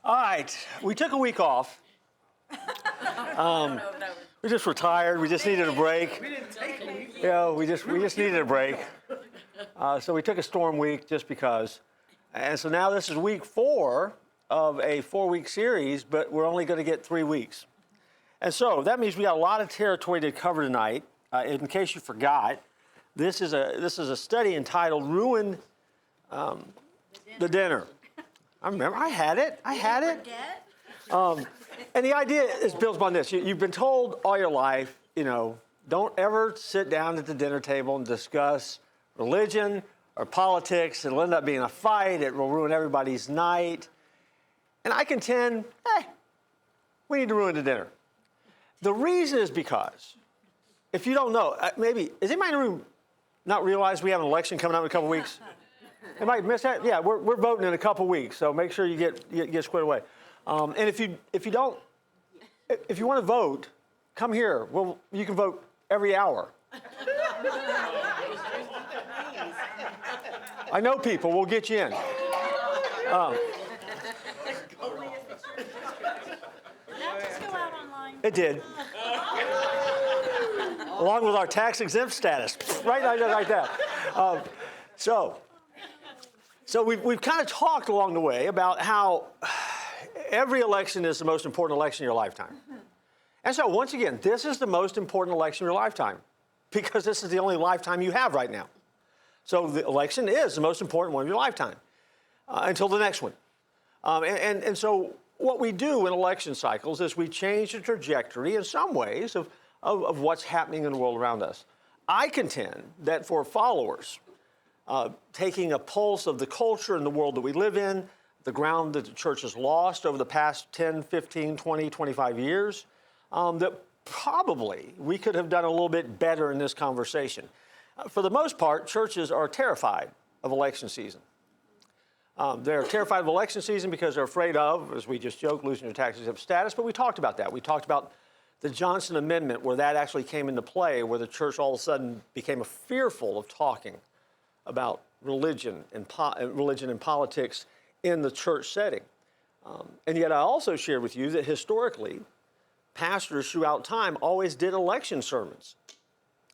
All right, we took a week off. We just retired. We just needed a break. We didn't take a week. Yeah, we just needed a break. So we took a storm week just because. And so now this is week 4 of a 4-week series, but we're only going to get 3 weeks. And so that means we got a lot of territory to cover tonight. In case you forgot, this is a study entitled "Ruin the Dinner." I remember. I had it. And the idea is built upon this. You've been told all your life, don't ever sit down at the dinner table and discuss religion or politics. It'll end up being a fight. It will ruin everybody's night. And I contend, we need to ruin the dinner. The reason is because, if you don't know, maybe, is anybody in the room not realize we have an election coming up in a couple weeks? Anybody miss that? Yeah, we're voting in a couple weeks, so make sure you get squared away. And if you want to vote, come here. Well, you can vote every hour. I know people. We'll get you in. It did. Along with our tax exempt status, right like that. So we've kind of talked along the way about how every election is the most important election in your lifetime. And so once again, this is the most important election in your lifetime because this is the only lifetime you have right now. So the election is the most important one of your lifetime until the next one. And so what we do in election cycles is we change the trajectory in some ways of what's happening in the world around us. I contend that for followers, taking a pulse of the culture and the world that we live in, the ground that the church has lost over the past 10, 15, 20, 25 years, that probably we could have done a little bit better in this conversation. For the most part, churches are terrified of election season. They're terrified of election season because they're afraid of, as we just joked, losing their tax exempt status. But we talked about that. We talked about the Johnson Amendment, where that actually came into play, where the church all of a sudden became fearful of talking about religion and politics in the church setting. And yet I also shared with you that historically, pastors throughout time always did election sermons.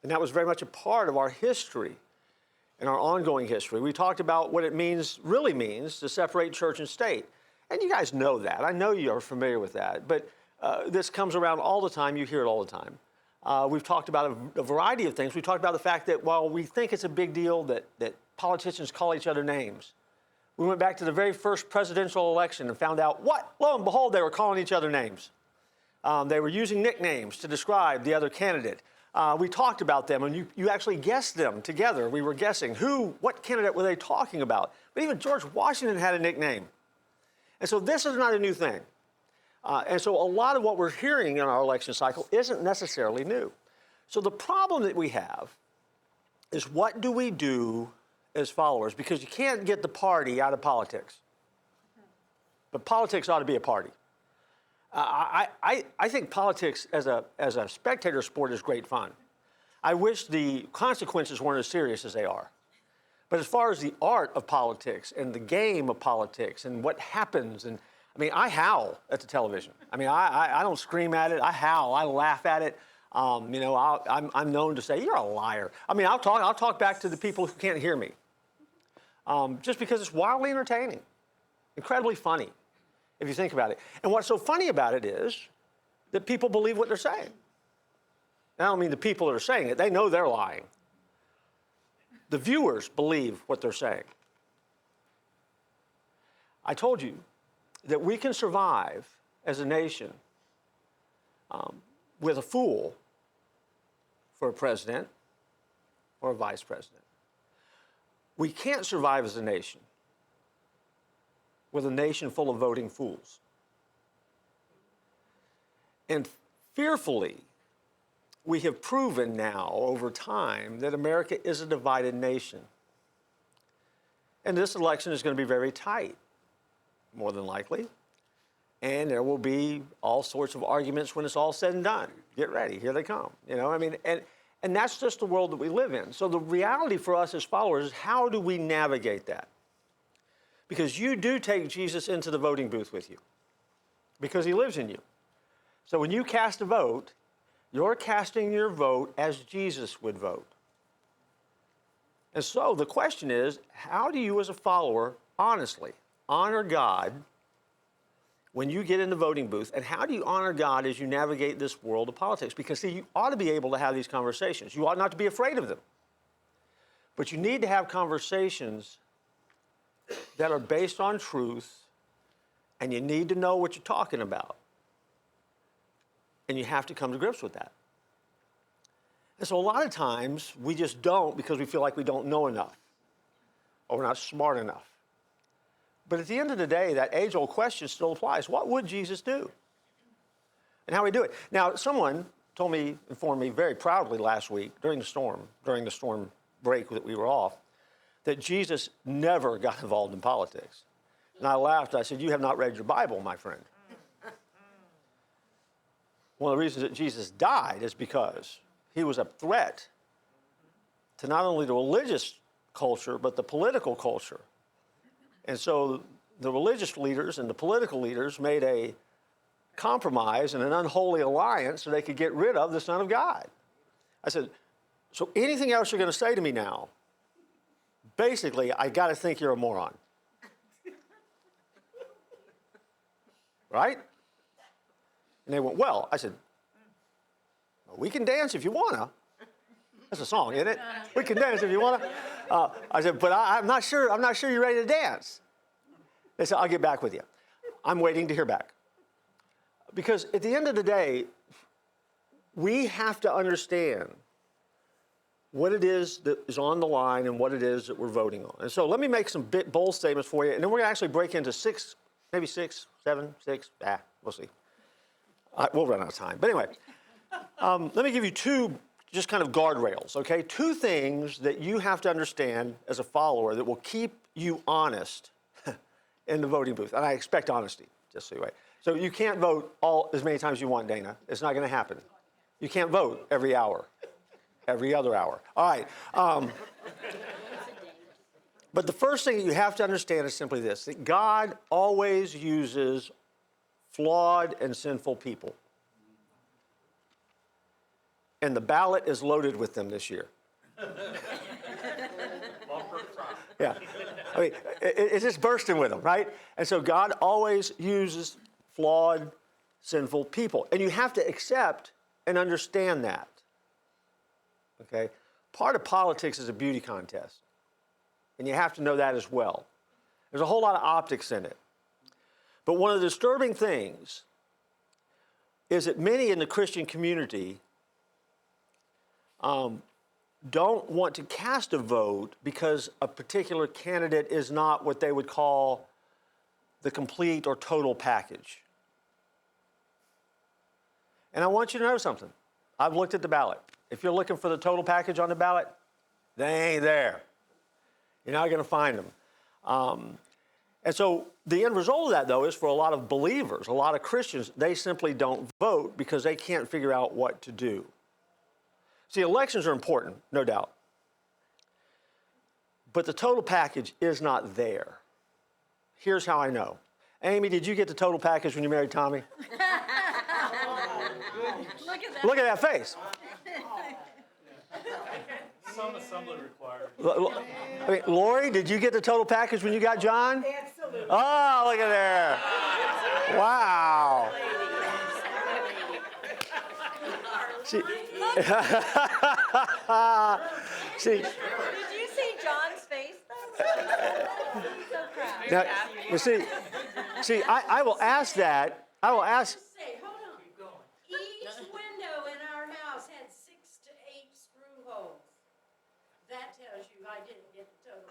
And that was very much a part of our history and our ongoing history. We talked about what it really means to separate church and state. And you guys know that. I know you are familiar with that. But this comes around all the time. You hear it all the time. We've talked about a variety of things. We talked about the fact that while we think it's a big deal that politicians call each other names, we went back to the very first presidential election and found out lo and behold, they were calling each other names. They were using nicknames to describe the other candidate. We talked about them, and you actually guessed them together. We were guessing what candidate were they talking about. But even George Washington had a nickname. And so this is not a new thing. And so a lot of what we're hearing in our election cycle isn't necessarily new. So the problem that we have is, what do we do as followers? Because you can't get the party out of politics. But politics ought to be a party. I think politics as a spectator sport is great fun. I wish the consequences weren't as serious as they are. But as far as the art of politics and the game of politics and what happens, I howl at the television. I don't scream at it. I howl. I laugh at it. I'm known to say, "You're a liar." I'll talk back to the people who can't hear me. Just because it's wildly entertaining, incredibly funny, if you think about it. And what's so funny about it is that people believe what they're saying. I don't mean the people that are saying it. They know they're lying. The viewers believe what they're saying. I told you that we can survive as a nation with a fool for a president or a vice president. We can't survive as a nation with a nation full of voting fools. And fearfully, we have proven now over time that America is a divided nation. And this election is going to be very tight, more than likely. And there will be all sorts of arguments when it's all said and done. Get ready, here they come. And that's just the world that we live in. So the reality for us as followers is, how do we navigate that? Because you do take Jesus into the voting booth with you, because he lives in you. So when you cast a vote, you're casting your vote as Jesus would vote. And so the question is, how do you as a follower honestly honor God when you get in the voting booth? And how do you honor God as you navigate this world of politics? Because see, you ought to be able to have these conversations. You ought not to be afraid of them. But you need to have conversations that are based on truth, and you need to know what you're talking about. And you have to come to grips with that. And so a lot of times, we just don't because we feel like we don't know enough or we're not smart enough. But at the end of the day, that age-old question still applies. What would Jesus do? And how would he do it? Now, someone informed me very proudly last week during the storm break that we were off, that Jesus never got involved in politics. And I laughed. I said, you have not read your Bible, my friend. One of the reasons that Jesus died is because he was a threat to not only the religious culture, but the political culture. And so the religious leaders and the political leaders made a compromise and an unholy alliance so they could get rid of the Son of God. I said, so anything else you're going to say to me now, basically, I got to think you're a moron. Right? And they went, well, I said, well, we can dance if you want to. That's a song, isn't it? We can dance if you want to. I said, but I'm not sure you're ready to dance. They said, I'll get back with you. I'm waiting to hear back. Because at the end of the day, we have to understand what it is that is on the line and what it is that we're voting on. And so let me make some bold statements for you, and then we're going to actually break into maybe six, seven, we'll see. We'll run out of time. But anyway, let me give you two just kind of guardrails, okay? Two things that you have to understand as a follower that will keep you honest in the voting booth. And I expect honesty, just so you wait. So you can't vote as many times as you want, Dana. It's not going to happen. You can't vote every hour, every other hour. All right. But the first thing that you have to understand is simply this, that God always uses flawed and sinful people. And the ballot is loaded with them this year. Yeah. I mean, it's just bursting with them, right? And so God always uses flawed, sinful people. And you have to accept and understand that. Okay? Part of politics is a beauty contest. And you have to know that as well. There's a whole lot of optics in it. But one of the disturbing things is that many in the Christian community don't want to cast a vote because a particular candidate is not what they would call the complete or total package. And I want you to know something. I've looked at the ballot. If you're looking for the total package on the ballot, they ain't there. You're not going to find them. And so the end result of that, though, is for a lot of believers, a lot of Christians, they simply don't vote because they can't figure out what to do. See, elections are important, no doubt. But the total package is not there. Here's how I know. Amy, did you get the total package when you married Tommy? Look at that face. Some assembly required. I mean, Lori, did you get the total package when you got John? Absolutely. Oh, look at there. Wow. See, see, Did you see John's face, though? He's so proud. now, you see, I will ask that. I will ask. Say, hold on. Each window in our house had 6 to 8 screw holes. That tells you I didn't get the total.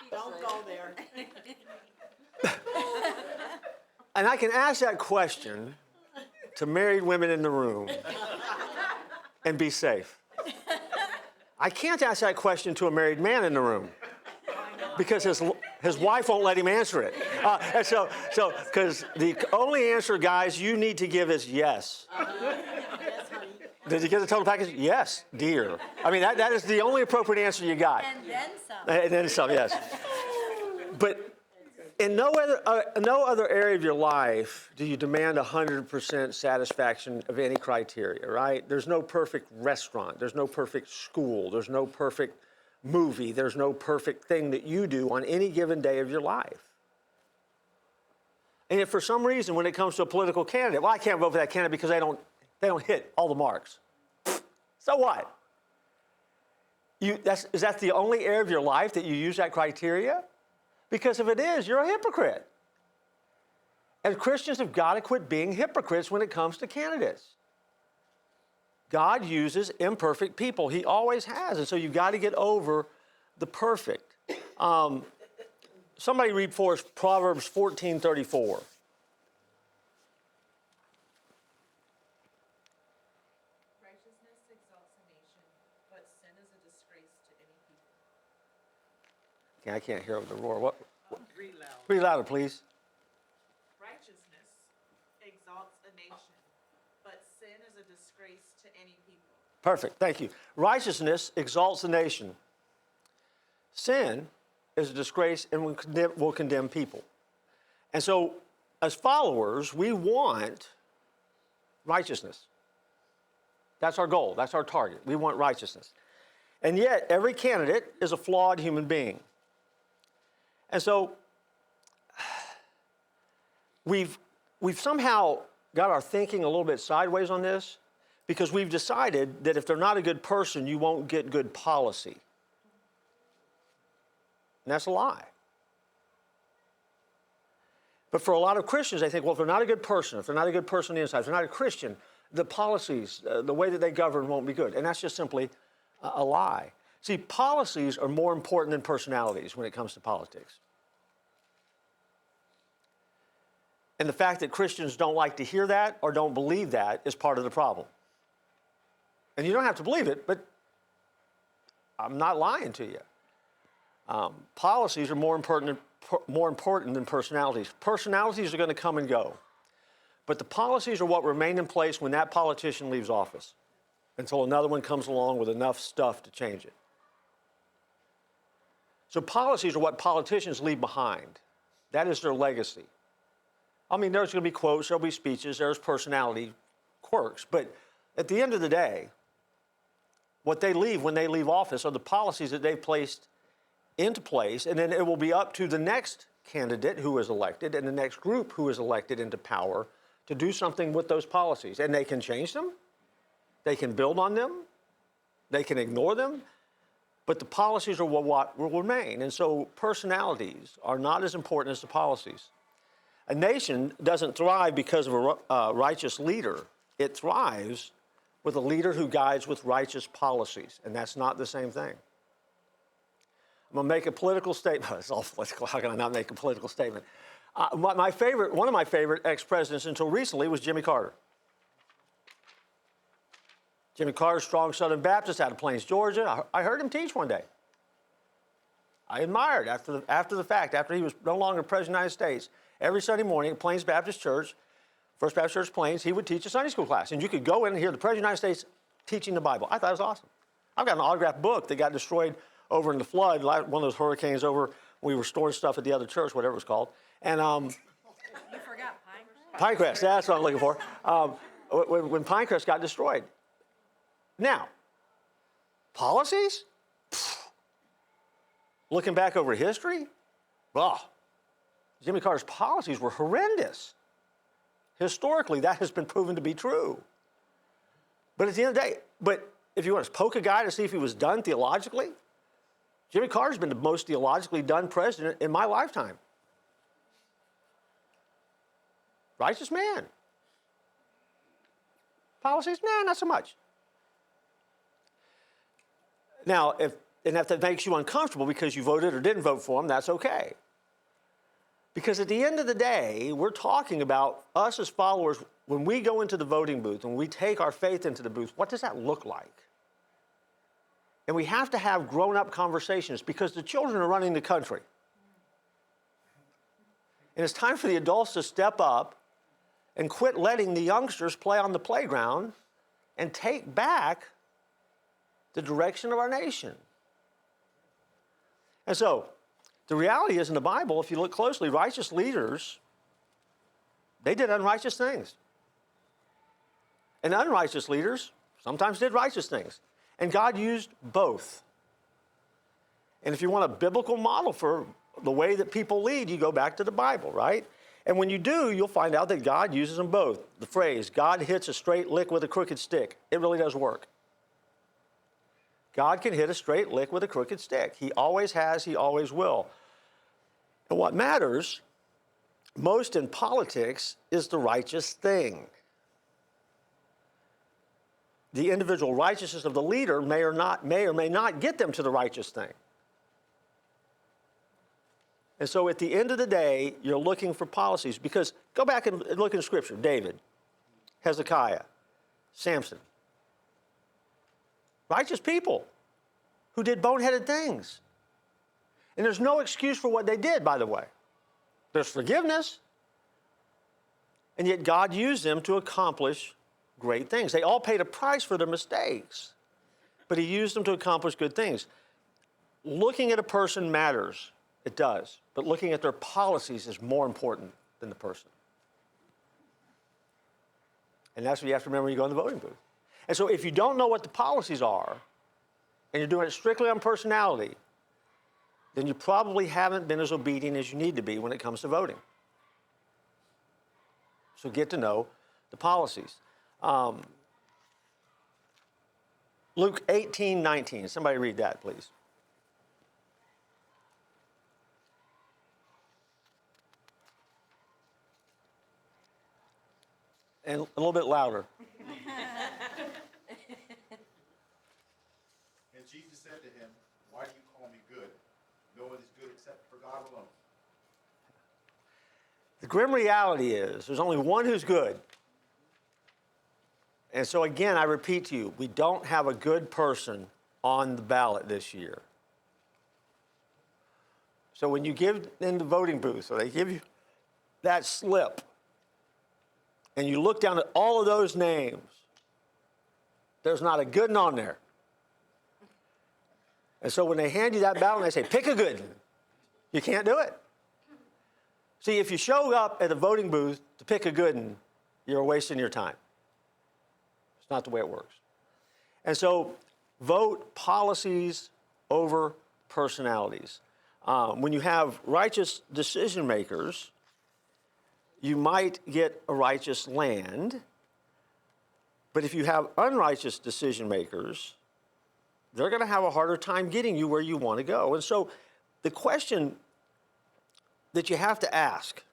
Don't go there. And I can ask that question to married women in the room and be safe. I can't ask that question to a married man in the room because His wife won't let him answer it. And so, because the only answer, guys, you need to give is yes. Did you get the total package? Yes, dear. I mean, that is the only appropriate answer you got. And then some. And then some, yes. But in no other area of your life do you demand 100% satisfaction of any criteria, right? There's no perfect restaurant. There's no perfect school. There's no perfect movie. There's no perfect thing that you do on any given day of your life. And if for some reason when it comes to a political candidate, well, I can't vote for that candidate because they don't hit all the marks. So what? Is that the only area of your life that you use that criteria? Because if it is, you're a hypocrite. And Christians have got to quit being hypocrites when it comes to candidates. God uses imperfect people. He always has. And so you've got to get over the perfect. Somebody read for us Proverbs 14:34. Righteousness exalts a nation, but sin is a disgrace to any people. Yeah, I can't hear over the roar. What? Read loud. Read louder, please. Righteousness exalts a nation, but sin is a disgrace to any people. Perfect. Thank you. Righteousness exalts the nation. Sin is a disgrace and will condemn people. And so, as followers, we want righteousness. That's our goal. That's our target. We want righteousness. And yet, every candidate is a flawed human being. And so, we've somehow got our thinking a little bit sideways on this because we've decided that if they're not a good person, you won't get good policy. And that's a lie. But for a lot of Christians, they think, well, if they're not a good person, if they're not a good person on the inside, if they're not a Christian, the policies, the way that they govern won't be good. And that's just simply a lie. See, policies are more important than personalities when it comes to politics. And the fact that Christians don't like to hear that or don't believe that is part of the problem. And you don't have to believe it, but I'm not lying to you. Policies are more important than personalities. Personalities are going to come and go. But the policies are what remain in place when that politician leaves office until another one comes along with enough stuff to change it. So policies are what politicians leave behind. That is their legacy. I mean, there's going to be quotes, there'll be speeches, there's personality quirks. But at the end of the day, what they leave when they leave office are the policies that they've placed into place, and then it will be up to the next candidate who is elected and the next group who is elected into power to do something with those policies. And they can change them, they can build on them, they can ignore them, but the policies are what will remain. And so personalities are not as important as the policies. A nation doesn't thrive because of a righteous leader. It thrives with a leader who guides with righteous policies, and that's not the same thing. I'm going to make a political statement. It's all political. How can I not make a political statement? One of my favorite ex-presidents until recently was Jimmy Carter. Jimmy Carter, strong Southern Baptist out of Plains, Georgia. I heard him teach one day. I admired after the fact, after he was no longer president of the United States. Every Sunday morning at Plains Baptist Church, First Baptist Church Plains, he would teach a Sunday school class. And you could go in and hear the President of the United States teaching the Bible. I thought it was awesome. I've got an autographed book that got destroyed over in the flood, like one of those hurricanes over, we were storing stuff at the other church, whatever it was called. And You forgot Pinecrest? Pinecrest, that's what I'm looking for. When Pinecrest got destroyed. Now, policies? Pfft. Looking back over history? Jimmy Carter's policies were horrendous. Historically, that has been proven to be true. But at the end of the day, if you want to poke a guy to see if he was done theologically, Jimmy Carter's been the most theologically done president in my lifetime. Righteous man. Policies? Nah, not so much. Now, if that makes you uncomfortable because you voted or didn't vote for him, that's okay. Because at the end of the day, we're talking about us as followers, when we go into the voting booth, when we take our faith into the booth, what does that look like? And we have to have grown-up conversations because the children are running the country. And it's time for the adults to step up and quit letting the youngsters play on the playground and take back the direction of our nation. And so, the reality is in the Bible, if you look closely, righteous leaders, they did unrighteous things. And unrighteous leaders sometimes did righteous things. And God used both. And if you want a biblical model for the way that people lead, you go back to the Bible, right? And when you do, you'll find out that God uses them both. The phrase, God hits a straight lick with a crooked stick, it really does work. God can hit a straight lick with a crooked stick. He always has, he always will. And what matters most in politics is the righteous thing. The individual righteousness of the leader may or may not get them to the righteous thing. And so at the end of the day, you're looking for policies, because go back and look in Scripture. David, Hezekiah, Samson. Righteous people who did boneheaded things. And there's no excuse for what they did, by the way. There's forgiveness. And yet God used them to accomplish great things. They all paid a price for their mistakes, but he used them to accomplish good things. Looking at a person matters. It does. But looking at their policies is more important than the person. And that's what you have to remember when you go in the voting booth. And so if you don't know what the policies are, and you're doing it strictly on personality, then you probably haven't been as obedient as you need to be when it comes to voting. So get to know the policies. Luke 18:19. Somebody read that, please. And a little bit louder. And Jesus said to him, "Why do you call me good? No one is good except for God alone." The grim reality is there's only one who's good. And so again, I repeat to you, we don't have a good person on the ballot this year. So when you give in the voting booth, or they give you that slip, and you look down at all of those names, there's not a good one on there. And so when they hand you that ballot and they say, pick a good one, you can't do it. See, if you show up at a voting booth to pick a good one, you're wasting your time. It's not the way it works. And so vote policies over personalities. When you have righteous decision makers, you might get a righteous land. But if you have unrighteous decision makers, they're going to have a harder time getting you where you want to go. And so the question that you have to ask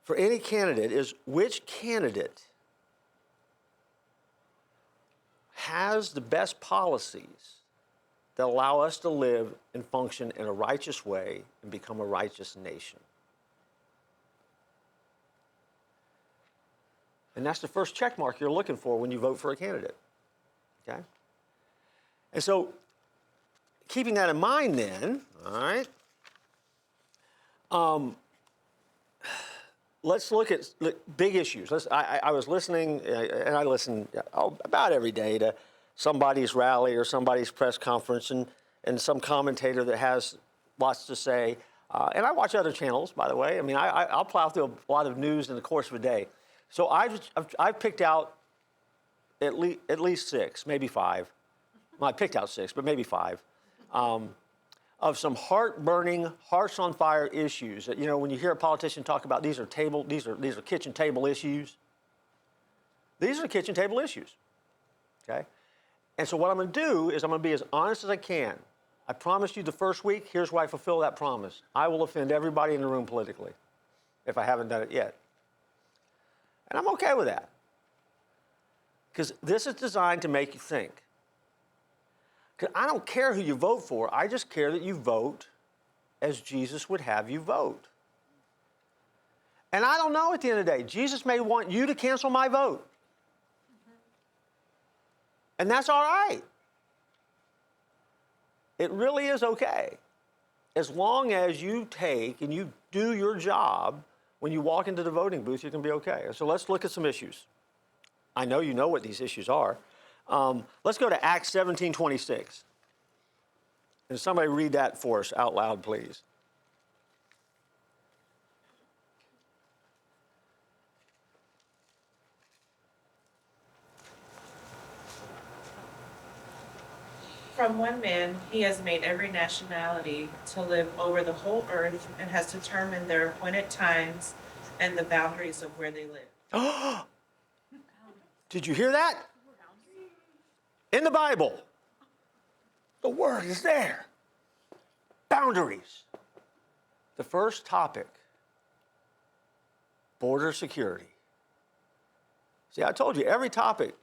for any candidate is, which candidate has the best policies that allow us to live and function in a righteous way and become a righteous nation? And that's the first check mark you're looking for when you vote for a candidate, okay? And so, keeping that in mind then, all right, let's look at big issues. I was listening, and I listen about every day to somebody's rally or somebody's press conference, and some commentator that has lots to say. And I watch other channels, by the way. I mean, I'll plow through a lot of news in the course of a day. So I've picked out at least 6, maybe 5. Well, I picked out 6, but maybe 5. Of some heart-burning, hearts-on-fire issues that, you know, when you hear a politician talk about these are kitchen table issues. These are kitchen table issues, okay? And so what I'm going to do is I'm going to be as honest as I can. I promised you the first week, here's where I fulfill that promise. I will offend everybody in the room politically if I haven't done it yet. And I'm okay with that, because this is designed to make you think. Because I don't care who you vote for. I just care that you vote as Jesus would have you vote. And I don't know at the end of the day. Jesus may want you to cancel my vote. And that's all right. It really is okay. as long as you take and you do your job, when you walk into the voting booth, you can be okay. So let's look at some issues. I know you know what these issues are. Let's go to Acts 17:26. And somebody read that for us out loud, please. From one man, he has made every nationality to live over the whole earth and has determined their appointed times and the boundaries of where they live. Did you hear that? In the Bible, the word is there. Boundaries. The first topic, border security. See, I told you, every topic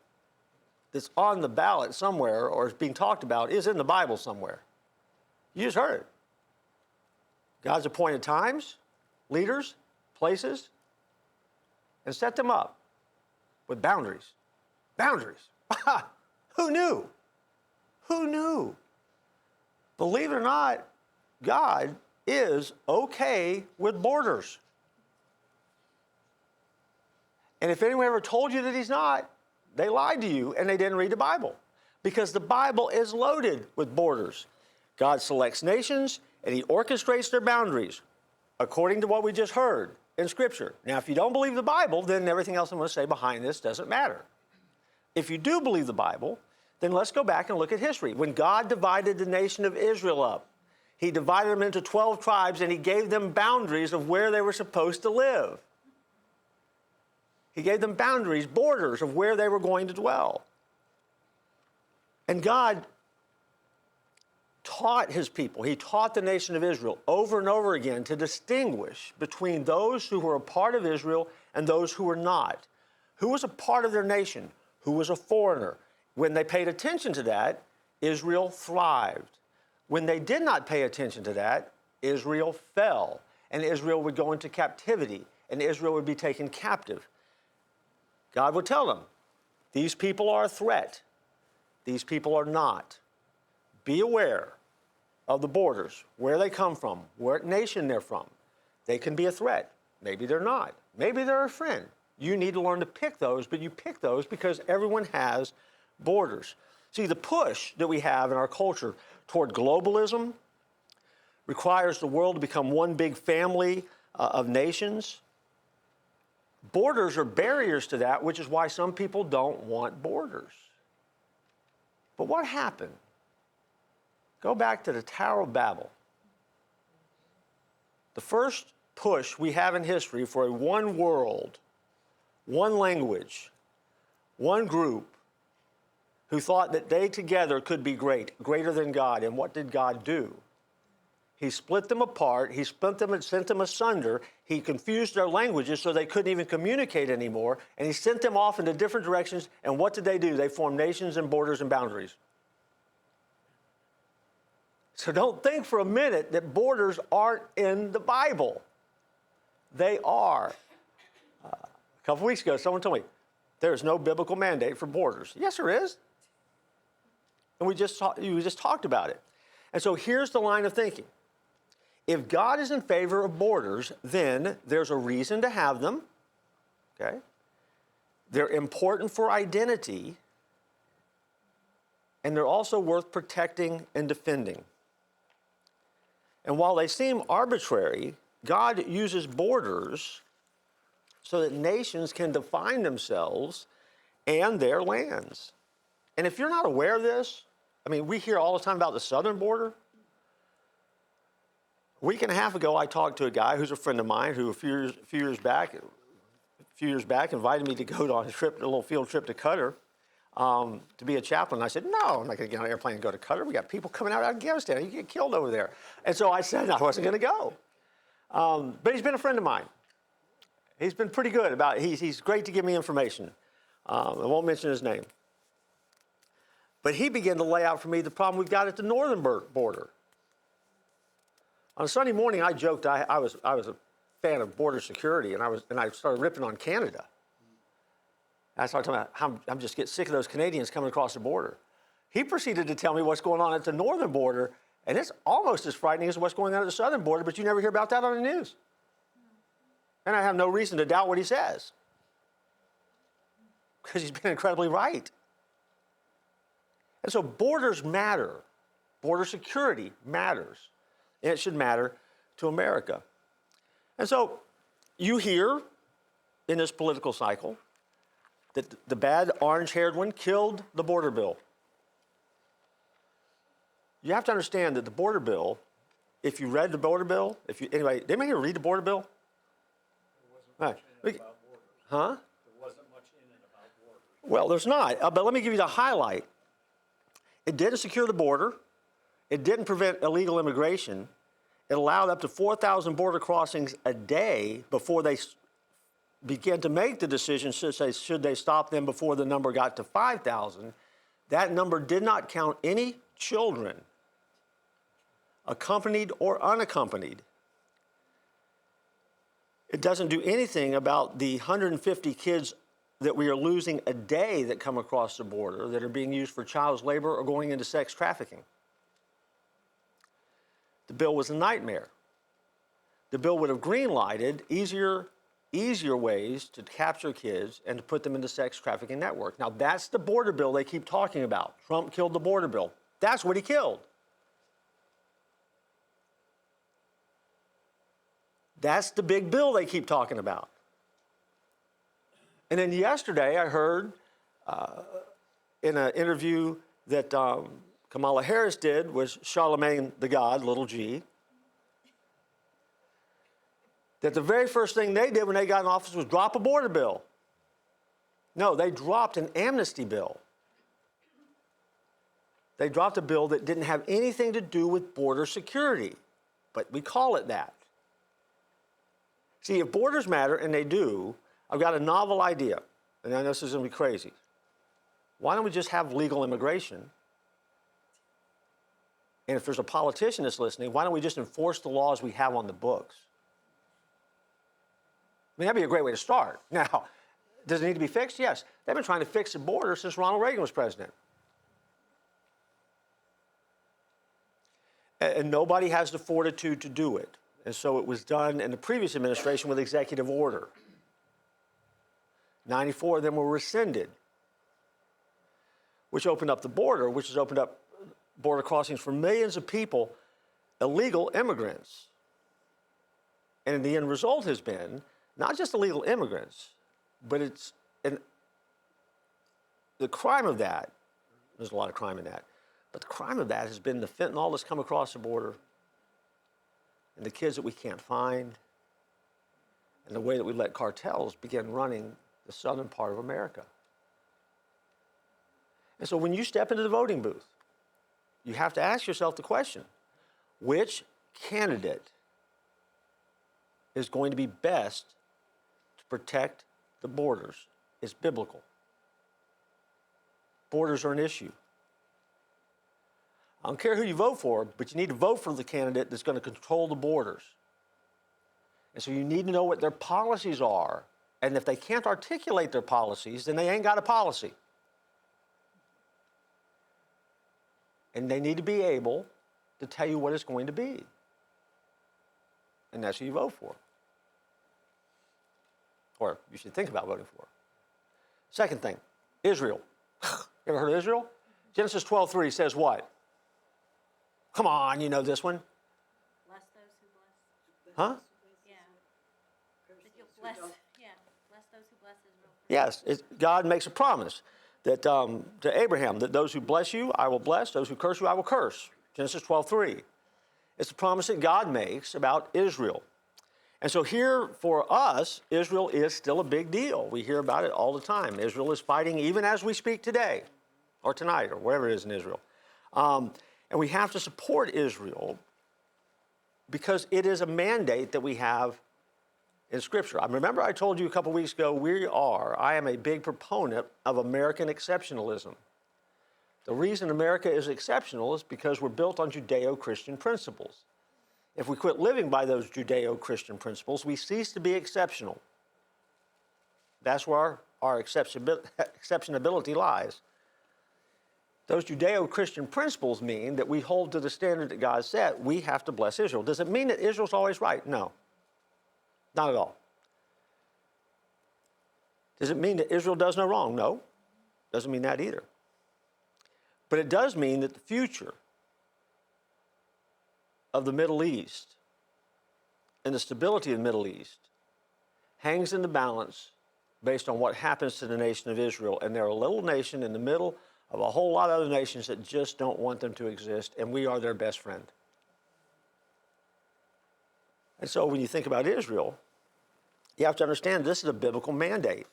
that's on the ballot somewhere or is being talked about is in the Bible somewhere. You just heard it. God's appointed times, leaders, places, and set them up with boundaries. Boundaries. Who knew? Who knew? Believe it or not, God is okay with borders. And if anyone ever told you that he's not, they lied to you and they didn't read the Bible. Because the Bible is loaded with borders. God selects nations and he orchestrates their boundaries according to what we just heard in Scripture. Now, if you don't believe the Bible, then everything else I'm going to say behind this doesn't matter. If you do believe the Bible, then let's go back and look at history. When God divided the nation of Israel up, he divided them into 12 tribes and he gave them boundaries of where they were supposed to live. He gave them boundaries, borders of where they were going to dwell. And God taught his people, he taught the nation of Israel over and over again to distinguish between those who were a part of Israel and those who were not. Who was a part of their nation? Who was a foreigner? When they paid attention to that, Israel thrived. When they did not pay attention to that, Israel fell, and Israel would go into captivity, and Israel would be taken captive. God would tell them, these people are a threat. These people are not. Be aware of the borders, where they come from, what nation they're from. They can be a threat. Maybe they're not. Maybe they're a friend. You need to learn to pick those, but you pick those because everyone has borders. See, the push that we have in our culture toward globalism requires the world to become one big family of nations. Borders are barriers to that, which is why some people don't want borders. But what happened? Go back to the Tower of Babel. The first push we have in history for a one world, one language, one group who thought that they together could be great, greater than God. And what did God do? He split them apart. He split them and sent them asunder. He confused their languages so they couldn't even communicate anymore. And he sent them off into different directions. And what did they do? They formed nations and borders and boundaries. So don't think for a minute that borders aren't in the Bible. They are. A couple weeks ago, someone told me, there's no biblical mandate for borders. Yes, there is. And we just talked about it. And so here's the line of thinking. If God is in favor of borders, then there's a reason to have them, okay? They're important for identity, and they're also worth protecting and defending. And while they seem arbitrary, God uses borders so that nations can define themselves and their lands. And if you're not aware of this, I mean, we hear all the time about the southern border. A week and a half ago, I talked to a guy who's a friend of mine who a few years back invited me to go on a little field trip to Qatar to be a chaplain. I said, no, I'm not going to get on an airplane and go to Qatar. We got people coming out of Afghanistan. You get killed over there. And so I said I wasn't going to go. But he's been a friend of mine. He's been pretty good about it. He's great to give me information. I won't mention his name. But he began to lay out for me the problem we've got at the northern border. On Sunday morning, I joked I was a fan of border security, and I started ripping on Canada. I started talking about how I'm just getting sick of those Canadians coming across the border. He proceeded to tell me what's going on at the northern border, And it's almost as frightening as what's going on at the southern border, but you never hear about that on the news. And I have no reason to doubt what he says, because he's been incredibly right. And so borders matter. Border security matters. And it should matter to America. And so you hear in this political cycle that the bad orange-haired one killed the border bill. You have to understand that the border bill, if you read the border bill, anybody, did anybody here read the border bill? Right. Huh? There wasn't much in it about borders. Well, there's not, but let me give you the highlight. It didn't secure the border. It didn't prevent illegal immigration. It allowed up to 4,000 border crossings a day before they began to make the decision, should they stop them before the number got to 5,000. That number did not count any children, accompanied or unaccompanied. It doesn't do anything about the 150 kids that we are losing a day that come across the border that are being used for child labor or going into sex trafficking. The bill was a nightmare. The bill would have green-lighted easier ways to capture kids and to put them into sex trafficking network. Now, that's the border bill they keep talking about. Trump killed the border bill. That's what he killed. That's the big bill they keep talking about. And then yesterday I heard in an interview that Kamala Harris did with Charlemagne the God, little g, that the very first thing they did when they got in office was drop a border bill. No, they dropped an amnesty bill. They dropped a bill that didn't have anything to do with border security, but we call it that. See, if borders matter, and they do, I've got a novel idea, and I know this is going to be crazy. Why don't we just have legal immigration? And if there's a politician that's listening, why don't we just enforce the laws we have on the books? I mean, that'd be a great way to start. Now, does it need to be fixed? Yes. They've been trying to fix the border since Ronald Reagan was president. And nobody has the fortitude to do it. And so it was done in the previous administration with executive order. 94 of them were rescinded, which opened up the border, which has opened up border crossings for millions of people, illegal immigrants. And the end result has been not just illegal immigrants, but the crime of that, there's a lot of crime in that, but the crime of that has been the fentanyl that's come across the border and the kids that we can't find and the way that we let cartels begin running the southern part of America. And so when you step into the voting booth, you have to ask yourself the question, which candidate is going to be best to protect the borders? It's biblical. Borders are an issue. I don't care who you vote for, but you need to vote for the candidate that's going to control the borders. And so you need to know what their policies are. And if they can't articulate their policies, then they ain't got a policy. And they need to be able to tell you what it's going to be. And that's who you vote for. Or you should think about voting for. Second thing, Israel. You ever heard of Israel? Genesis 12:3 says what? Come on, you know this one. Bless those who bless. Huh? Yeah. That you'll bless, yeah, bless those who bless Israel. Yes, God makes a promise that to Abraham, that those who bless you, I will bless. Those who curse you, I will curse. Genesis 12:3. It's a promise that God makes about Israel. And so here for us, Israel is still a big deal. We hear about it all the time. Israel is fighting even as we speak today, or tonight, or wherever it is in Israel. And we have to support Israel because it is a mandate that we have in Scripture. I remember I told you a couple weeks ago, I am a big proponent of American exceptionalism. The reason America is exceptional is because we're built on Judeo-Christian principles. If we quit living by those Judeo-Christian principles, we cease to be exceptional. That's where our exceptionability lies. those Judeo-Christian principles mean that we hold to the standard that God set. We have to bless Israel. Does it mean that Israel's always right? No. Not at all. Does it mean that Israel does no wrong? No. Doesn't mean that either. But it does mean that the future of the Middle East and the stability of the Middle East hangs in the balance based on what happens to the nation of Israel. And they're a little nation in the middle of a whole lot of other nations that just don't want them to exist, and we are their best friend. And so when you think about Israel, you have to understand this is a biblical mandate.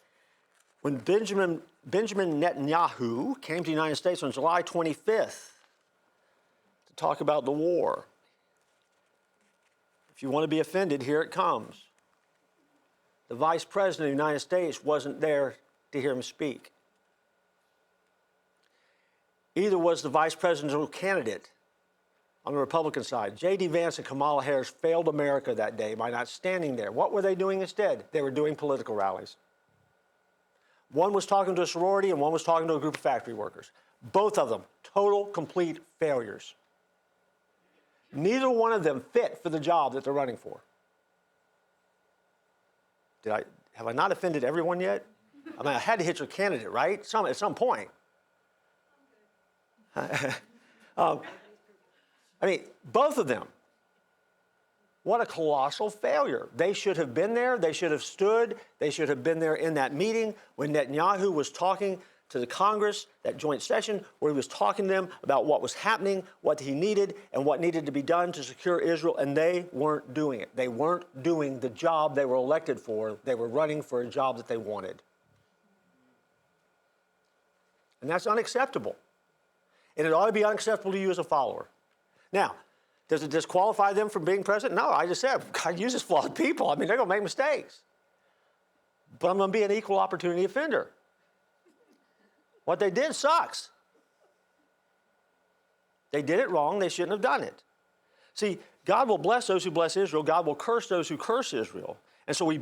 When Benjamin Netanyahu came to the United States on July 25th to talk about the war, if you want to be offended, here it comes. The vice president of the United States wasn't there to hear him speak. Either was the vice presidential candidate on the Republican side. J.D. Vance and Kamala Harris failed America that day by not standing there. What were they doing instead? They were doing political rallies. One was talking to a sorority and one was talking to a group of factory workers. Both of them, total, complete failures. Neither one of them fit for the job that they're running for. Have I not offended everyone yet? I mean, I had to hit your candidate, right? At some point. I mean, both of them. What a colossal failure. They should have been there. They should have stood. They should have been there in that meeting when Netanyahu was talking to the Congress, that joint session, where he was talking to them about what was happening, what he needed, and what needed to be done to secure Israel, and they weren't doing it. They weren't doing the job they were elected for. They were running for a job that they wanted. And that's unacceptable. And it ought to be unacceptable to you as a follower. Now, does it disqualify them from being president? No, I just said, God uses flawed people. I mean, they're going to make mistakes. But I'm going to be an equal opportunity offender. What they did sucks. They did it wrong. They shouldn't have done it. See, God will bless those who bless Israel. God will curse those who curse Israel. And so we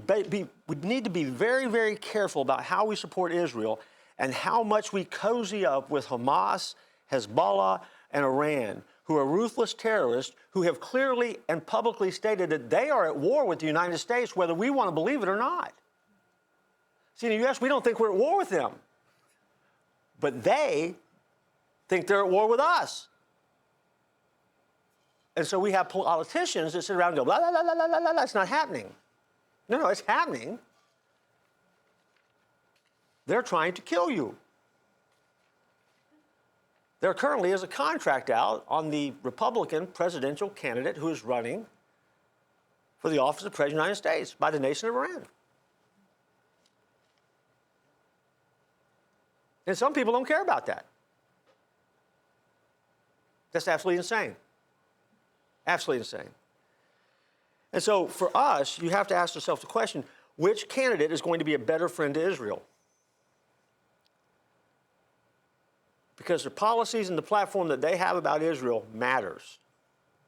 need to be very, very careful about how we support Israel and how much we cozy up with Hamas, Hezbollah, and Iran, who are ruthless terrorists who have clearly and publicly stated that they are at war with the United States, whether we want to believe it or not. See, in the U.S., we don't think we're at war with them. But they think they're at war with us. And so we have politicians that sit around and go, blah, blah, blah, blah, blah, blah, it's not happening. No, it's happening. They're trying to kill you. There currently is a contract out on the Republican presidential candidate who is running for the office of President of the United States by the nation of Iran. And some people don't care about that. That's absolutely insane. Absolutely insane. And so for us, you have to ask yourself the question, which candidate is going to be a better friend to Israel? Because the policies and the platform that they have about Israel matters.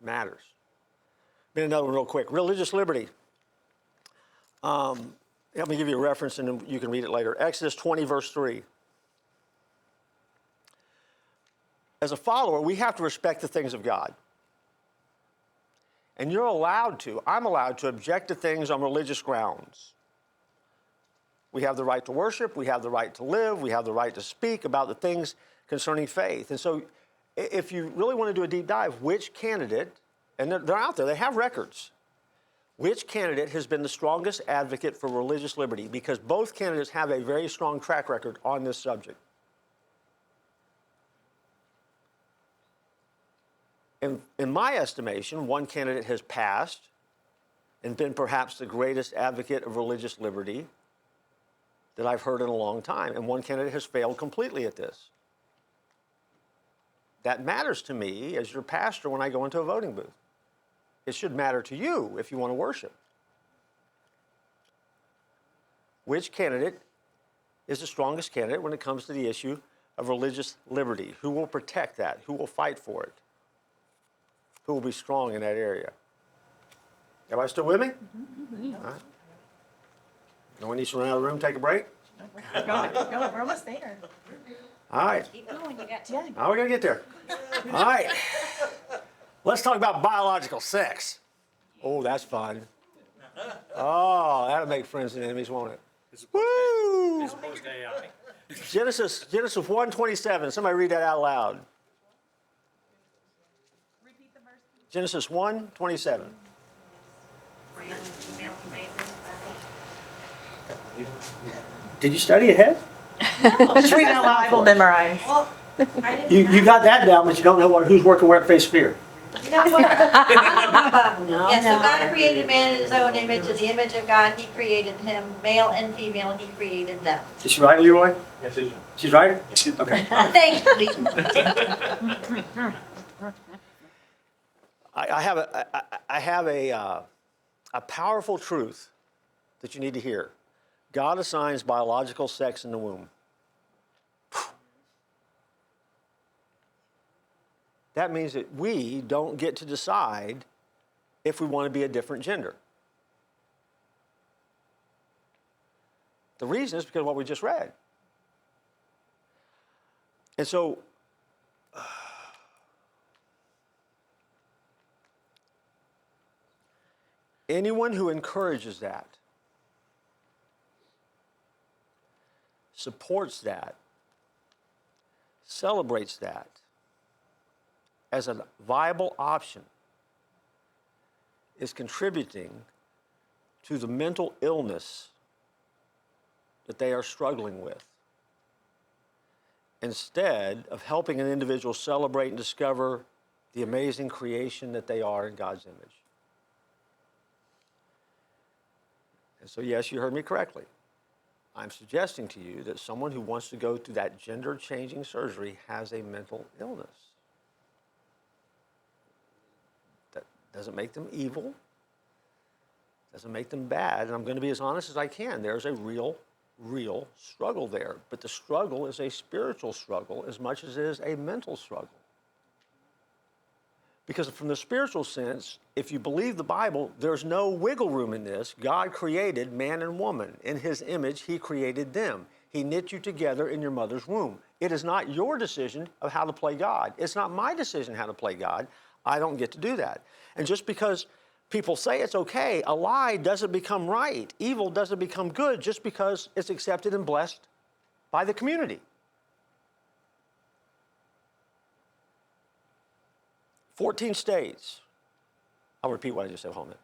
Matters. Maybe another one real quick. Religious liberty. Let me give you a reference and then you can read it later. Exodus 20, verse 3. As a follower, we have to respect the things of God. And you're allowed to, I'm allowed to object to things on religious grounds. We have the right to worship, we have the right to live, we have the right to speak about the things concerning faith. And so if you really want to do a deep dive, which candidate, and they're out there, they have records, which candidate has been the strongest advocate for religious liberty? Because both candidates have a very strong track record on this subject. In my estimation, one candidate has passed and been perhaps the greatest advocate of religious liberty that I've heard in a long time, and one candidate has failed completely at this. That matters to me as your pastor when I go into a voting booth. It should matter to you if you want to worship. Which candidate is the strongest candidate when it comes to the issue of religious liberty? Who will protect that? Who will fight for it? Who will be strong in that area? Everybody still with me? Mm-hmm. All right. No one needs to run out of the room, take a break? No, we're almost there. All right. Keep going, you got 10. Now we're going to get there. All right. Let's talk about biological sex. Oh, that's fun. Oh, that'll make friends and enemies, won't it? Woo! As opposed to AI. Genesis 1:27. Somebody read that out loud. Genesis 1:27. Did you study ahead? Just read it out loud. Bible memorized. Well, I didn't. You got that down, but you don't know who's working where at face fear. You know what? Yeah, so God created man in his own image. In the image of God, he created him. Male and female, he created them. Is she right, Leroy? Yes, it is. She's right? Okay. Thank you, Lee. I have a powerful truth that you need to hear. God assigns biological sex in the womb. That means that we don't get to decide if we want to be a different gender. The reason is because of what we just read. And so, anyone who encourages that, supports that, celebrates that as a viable option is contributing to the mental illness that they are struggling with, instead of helping an individual celebrate and discover the amazing creation that they are in God's image. And so, yes, you heard me correctly. I'm suggesting to you that someone who wants to go through that gender-changing surgery has a mental illness. That doesn't make them evil, doesn't make them bad, and I'm going to be as honest as I can. There's a real struggle there, but the struggle is a spiritual struggle as much as it is a mental struggle. Because from the spiritual sense, if you believe the Bible, there's no wiggle room in this. God created man and woman. In his image, he created them. He knit you together in your mother's womb. It is not your decision of how to play God. It's not my decision how to play God. I don't get to do that. And just because people say it's okay, a lie doesn't become right. Evil doesn't become good just because it's accepted and blessed by the community. 14 states. I'll repeat what I just said. Hold on a minute.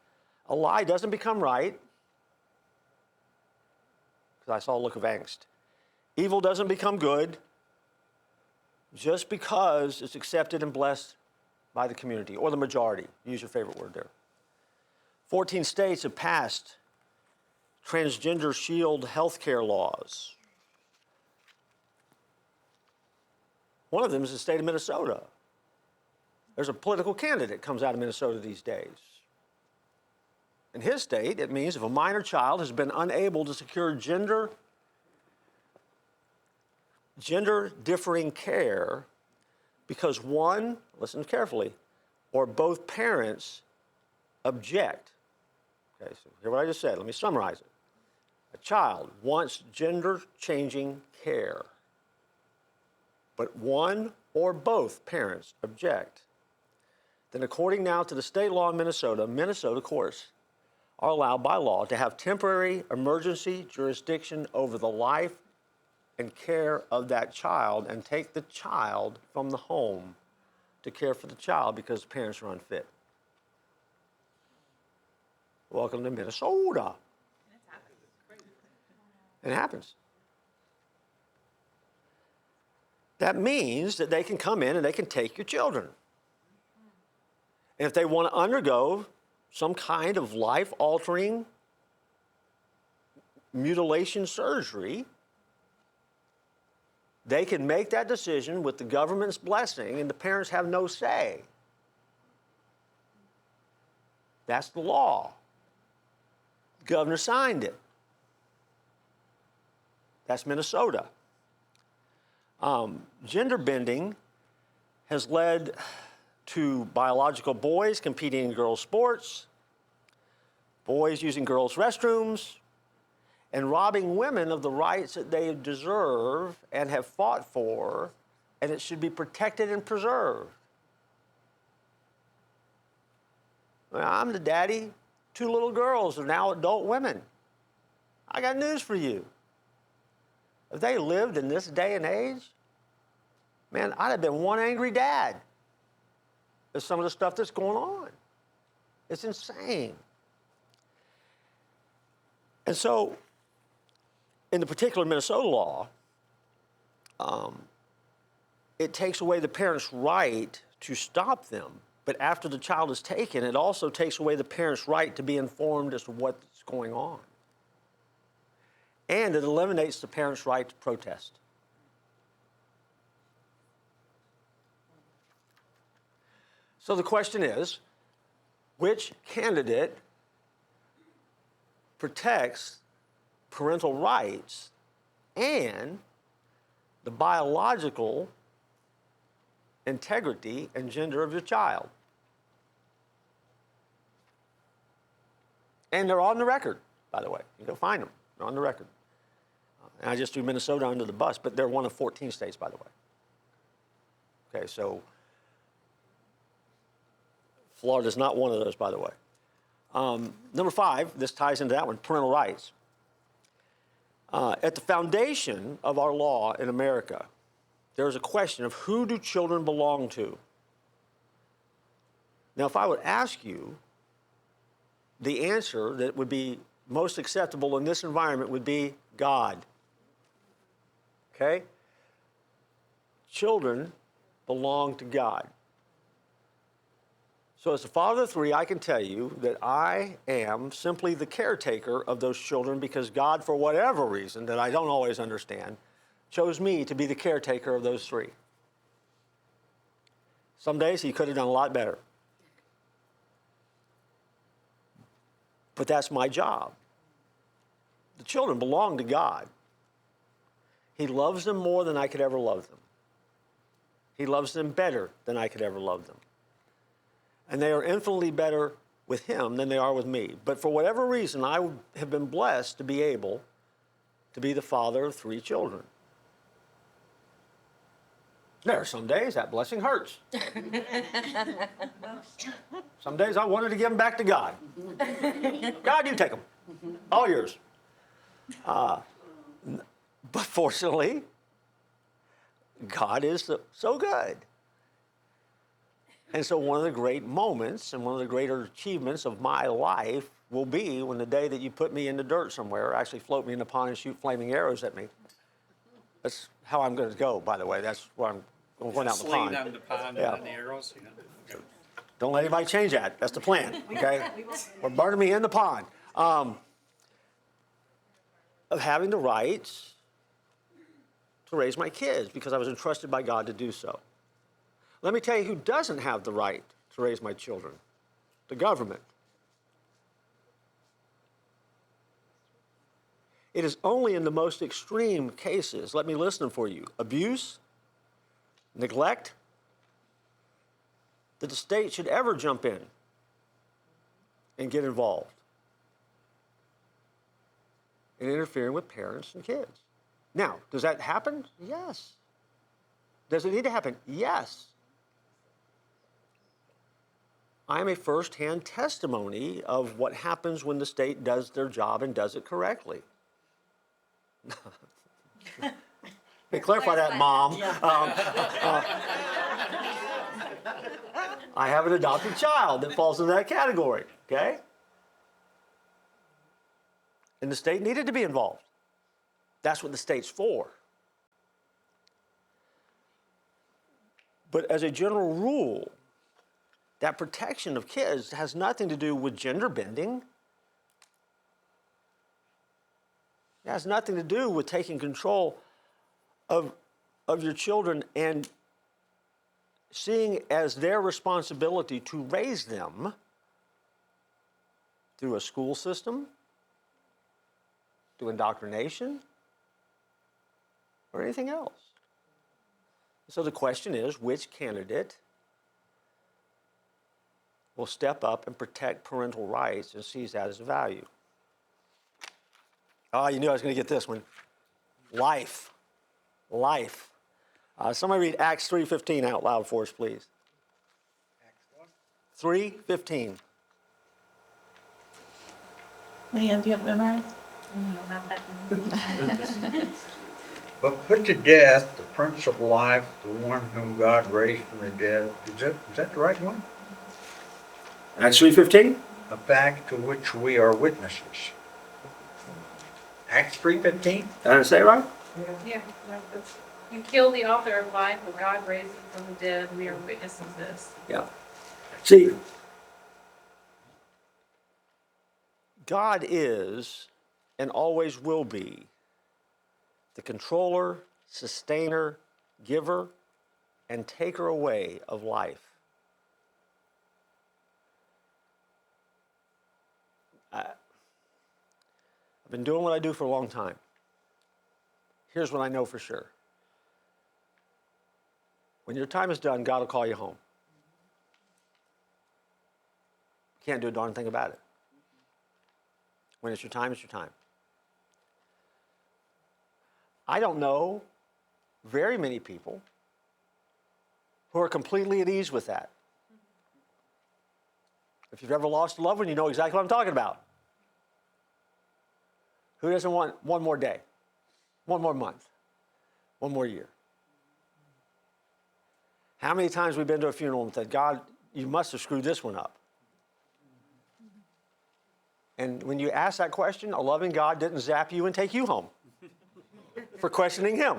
A lie doesn't become right, because I saw a look of angst. Evil doesn't become good just because it's accepted and blessed by the community, or the majority. Use your favorite word there. 14 states have passed transgender shield health care laws. One of them is the state of Minnesota. There's a political candidate comes out of Minnesota these days. In his state, it means if a minor child has been unable to secure gender-differing care because one, listen carefully, or both parents object. Okay, so hear what I just said. Let me summarize it. A child wants gender-changing care, but one or both parents object. Then according now to the state law in Minnesota courts are allowed by law to have temporary emergency jurisdiction over the life and care of that child and take the child from the home to care for the child because the parents are unfit. Welcome to Minnesota. It happens. That means that they can come in and they can take your children. And if they want to undergo some kind of life-altering mutilation surgery, they can make that decision with the government's blessing, and the parents have no say. That's the law. The governor signed it. That's Minnesota. Gender bending has led to biological boys competing in girls' sports, boys using girls' restrooms, and robbing women of the rights that they deserve and have fought for, and it should be protected and preserved. Well, I'm the daddy. 2 little girls are now adult women. I got news for you. If they lived in this day and age, man, I'd have been one angry dad at some of the stuff that's going on. It's insane. And so, in the particular Minnesota law, it takes away the parent's right to stop them. But after the child is taken, it also takes away the parent's right to be informed as to what's going on. And it eliminates the parent's right to protest. So the question is, which candidate protects parental rights and the biological integrity and gender of your child? And they're on the record, by the way. You can go find them. They're on the record. And I just threw Minnesota under the bus, but they're one of 14 states, by the way. Okay, so Florida's not one of those, by the way. Number 5, this ties into that one, parental rights. At the foundation of our law in America, there's a question of who do children belong to? Now, if I would ask you, the answer that would be most acceptable in this environment would be God. Okay? Children belong to God. So as a father of 3, I can tell you that I am simply the caretaker of those children because God, for whatever reason that I don't always understand, chose me to be the caretaker of those 3. Some days he could have done a lot better. But that's my job. The children belong to God. He loves them more than I could ever love them. He loves them better than I could ever love them. And they are infinitely better with him than they are with me. But for whatever reason, I have been blessed to be able to be the father of 3 children. There are some days that blessing hurts. Some days I wanted to give them back to God. God, you take them. All yours. But fortunately, God is so good. And so one of the great moments and one of the greater achievements of my life will be when the day that you put me in the dirt somewhere, or actually float me in the pond and shoot flaming arrows at me. That's how I'm going to go, by the way. That's where I'm going out in the pond. Sling down the pond Yeah. and the arrows. Yeah. Don't let anybody change that. That's the plan, okay? Or burning me in the pond. Of having the rights to raise my kids because I was entrusted by God to do so. Let me tell you who doesn't have the right to raise my children. The government. It is only in the most extreme cases, let me list them for you, abuse, neglect, that the state should ever jump in and get involved in interfering with parents and kids. Now, does that happen? Yes. Does it need to happen? Yes. I'm a first-hand testimony of what happens when the state does their job and does it correctly. Let me clarify that, Mom. I have an adopted child that falls into that category, okay? And the state needed to be involved. That's what the state's for. But as a general rule, that protection of kids has nothing to do with gender bending. It has nothing to do with taking control of your children and seeing as their responsibility to raise them through a school system, through indoctrination, or anything else. So the question is, which candidate will step up and protect parental rights and sees that as a value? Oh, you knew I was going to get this one. Life. Life. Somebody read Acts 3:15 out loud for us, please. Acts what? 3:15. Leanne, do you have it memorized? But put to death the Prince of Life, the one whom God raised from the dead. Is that the right one? Acts 3:15? A fact to which we are witnesses. Acts 3:15? Did I say it right? Yeah. You killed the author of life, but God raised him from the dead. We are witnesses of this. Yeah. See, God is and always will be the controller, sustainer, giver, and taker away of life. I've been doing what I do for a long time. Here's what I know for sure. When your time is done, God will call you home. You can't do a darn thing about it. When it's your time, it's your time. I don't know very many people who are completely at ease with that. If you've ever lost a loved one, you know exactly what I'm talking about. Who doesn't want one more day, one more month, one more year? How many times we've been to a funeral and said, God, you must have screwed this one up. And when you ask that question, a loving God didn't zap you and take you home for questioning him.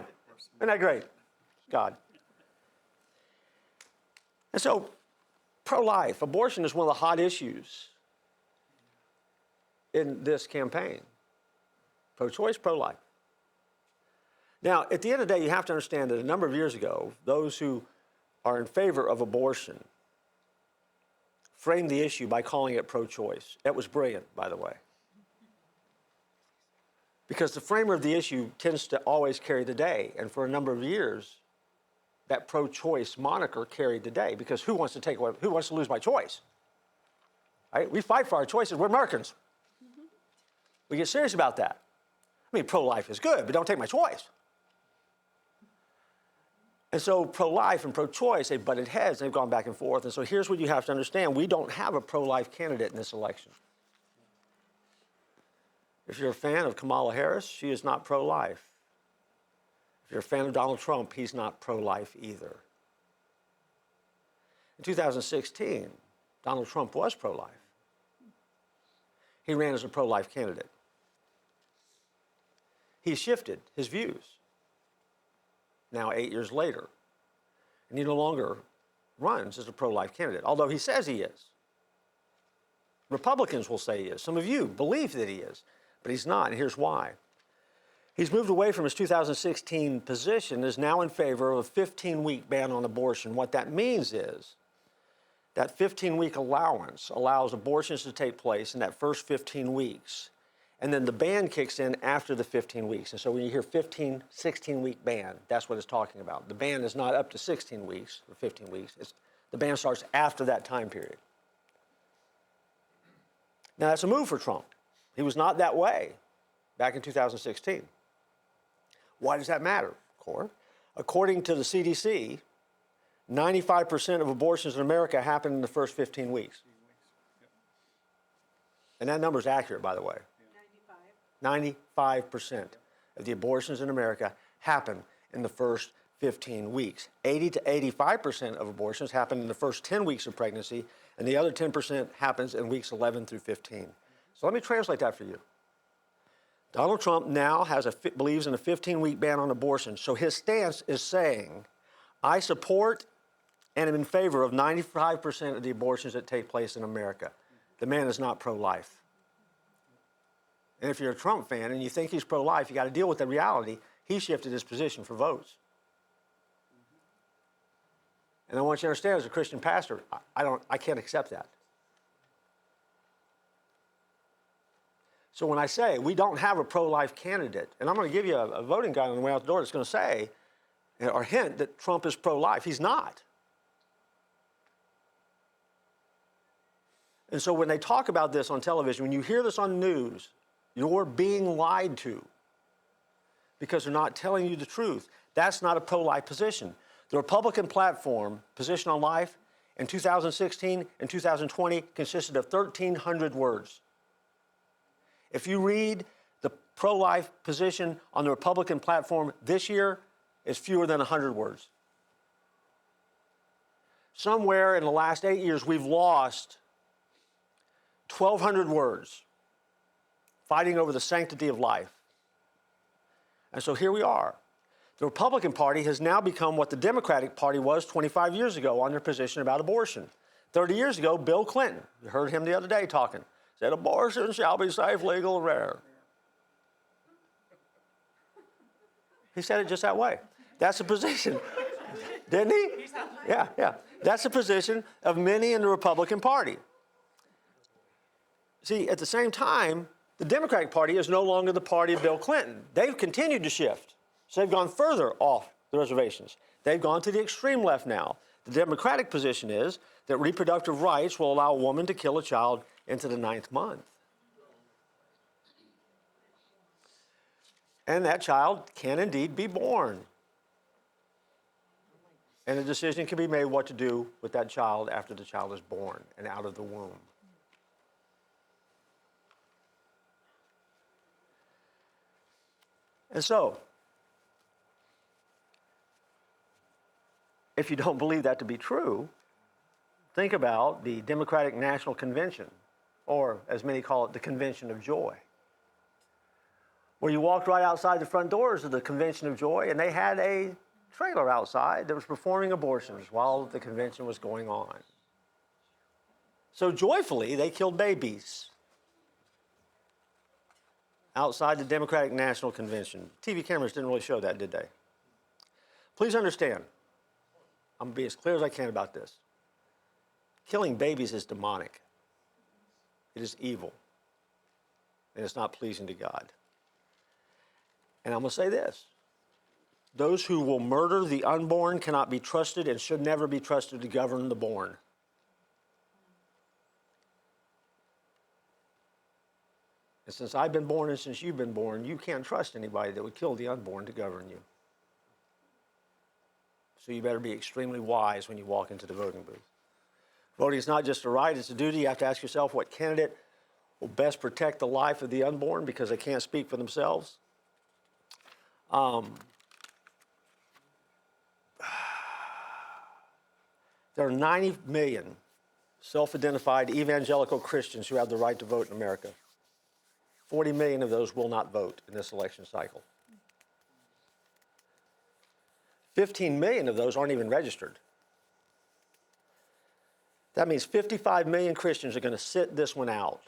Isn't that great? God. And so, pro-life, abortion is one of the hot issues in this campaign. Pro-choice, pro-life. Now, at the end of the day, you have to understand that a number of years ago, those who are in favor of abortion framed the issue by calling it pro-choice. That was brilliant, by the way. Because the framer of the issue tends to always carry the day. And for a number of years, that pro-choice moniker carried the day. Because who wants to lose by choice? Right? We fight for our choices. We're Americans. We get serious about that. I mean, pro-life is good, but don't take my choice. And so pro-life and pro-choice, they butted heads, they've gone back and forth. And so here's what you have to understand. We don't have a pro-life candidate in this election. If you're a fan of Kamala Harris, she is not pro-life. If you're a fan of Donald Trump, he's not pro-life either. In 2016, Donald Trump was pro-life. He ran as a pro-life candidate. He shifted his views. Now 8 years later, and he no longer runs as a pro-life candidate, although he says he is. Republicans will say he is. Some of you believe that he is, but he's not, and here's why. He's moved away from his 2016 position and is now in favor of a 15-week ban on abortion. What that means is that 15-week allowance allows abortions to take place in that first 15 weeks. And then the ban kicks in after the 15 weeks. And so when you hear 16-week ban, that's what it's talking about. The ban is not up to 16 weeks or 15 weeks. The ban starts after that time period. Now, that's a move for Trump. He was not that way back in 2016. Why does that matter, Cor? According to the CDC, 95% of abortions in America happen in the first 15 weeks. And that number is accurate, by the way. 95% of the abortions in America happen in the first 15 weeks. 80 to 85% of abortions happen in the first 10 weeks of pregnancy, and the other 10% happens in weeks 11 through 15. So let me translate that for you. Donald Trump now believes in a 15-week ban on abortion. So his stance is saying, I support and am in favor of 95% of the abortions that take place in America. The man is not pro-life. And if you're a Trump fan and you think he's pro-life, you got to deal with the reality. He shifted his position for votes. And I want you to understand, as a Christian pastor, I can't accept that. So when I say we don't have a pro-life candidate, and I'm going to give you a voting guide on the way out the door that's going to say, or hint that Trump is pro-life. He's not. And so when they talk about this on television, when you hear this on the news, You're being lied to because they're not telling you the truth. That's not a pro-life position. The Republican platform, position on life, in 2016 and 2020 consisted of 1,300 words. If you read the pro-life position on the Republican platform this year, it's fewer than 100 words. Somewhere in the last 8 years, we've lost 1,200 words fighting over the sanctity of life. And so here we are. The Republican Party has now become what the Democratic Party was 25 years ago on their position about abortion. 30 years ago, Bill Clinton, you heard him the other day talking, said abortion shall be safe, legal, and rare. He said it just that way. That's the position. Didn't he? Yeah. That's the position of many in the Republican Party. See, at the same time, the Democratic Party is no longer the party of Bill Clinton. They've continued to shift. So they've gone further off the reservations. They've gone to the extreme left now. The Democratic position is that reproductive rights will allow a woman to kill a child into the 9th month. And that child can indeed be born. And a decision can be made what to do with that child after the child is born and out of the womb. And so, if you don't believe that to be true, think about the Democratic National Convention, or as many call it, the Convention of Joy, where you walked right outside the front doors of the Convention of Joy, and they had a trailer outside that was performing abortions while the convention was going on. So joyfully, they killed babies outside the Democratic National Convention. TV cameras didn't really show that, did they? Please understand, I'm going to be as clear as I can about this. Killing babies is demonic. It is evil. And it's not pleasing to God. And I'm going to say this. Those who will murder the unborn cannot be trusted and should never be trusted to govern the born. And since I've been born and since you've been born, you can't trust anybody that would kill the unborn to govern you. So you better be extremely wise when you walk into the voting booth. Voting is not just a right, it's a duty. You have to ask yourself what candidate will best protect the life of the unborn because they can't speak for themselves. There are 90 million self-identified evangelical Christians who have the right to vote in America. 40 million of those will not vote in this election cycle. 15 million of those aren't even registered. That means 55 million Christians are going to sit this one out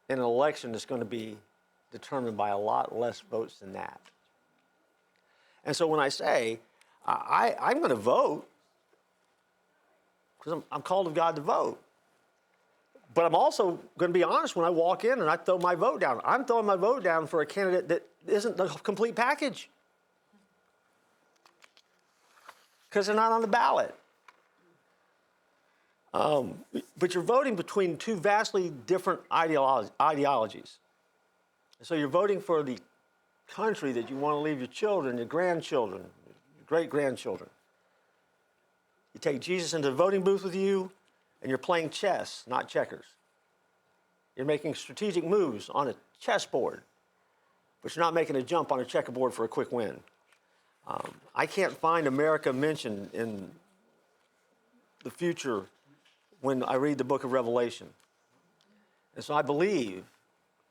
in an election that's going to be determined by a lot less votes than that. And so when I say, I'm going to vote, because I'm called of God to vote. But I'm also going to be honest when I walk in and I throw my vote down. I'm throwing my vote down for a candidate that isn't the complete package. Because they're not on the ballot. But you're voting between two vastly different ideologies. So you're voting for the country that you want to leave your children, your grandchildren, your great-grandchildren. You take Jesus into the voting booth with you, and you're playing chess, not checkers. You're making strategic moves on a chessboard, but you're not making a jump on a checkerboard for a quick win. I can't find America mentioned in the future when I read the book of Revelation. And so I believe,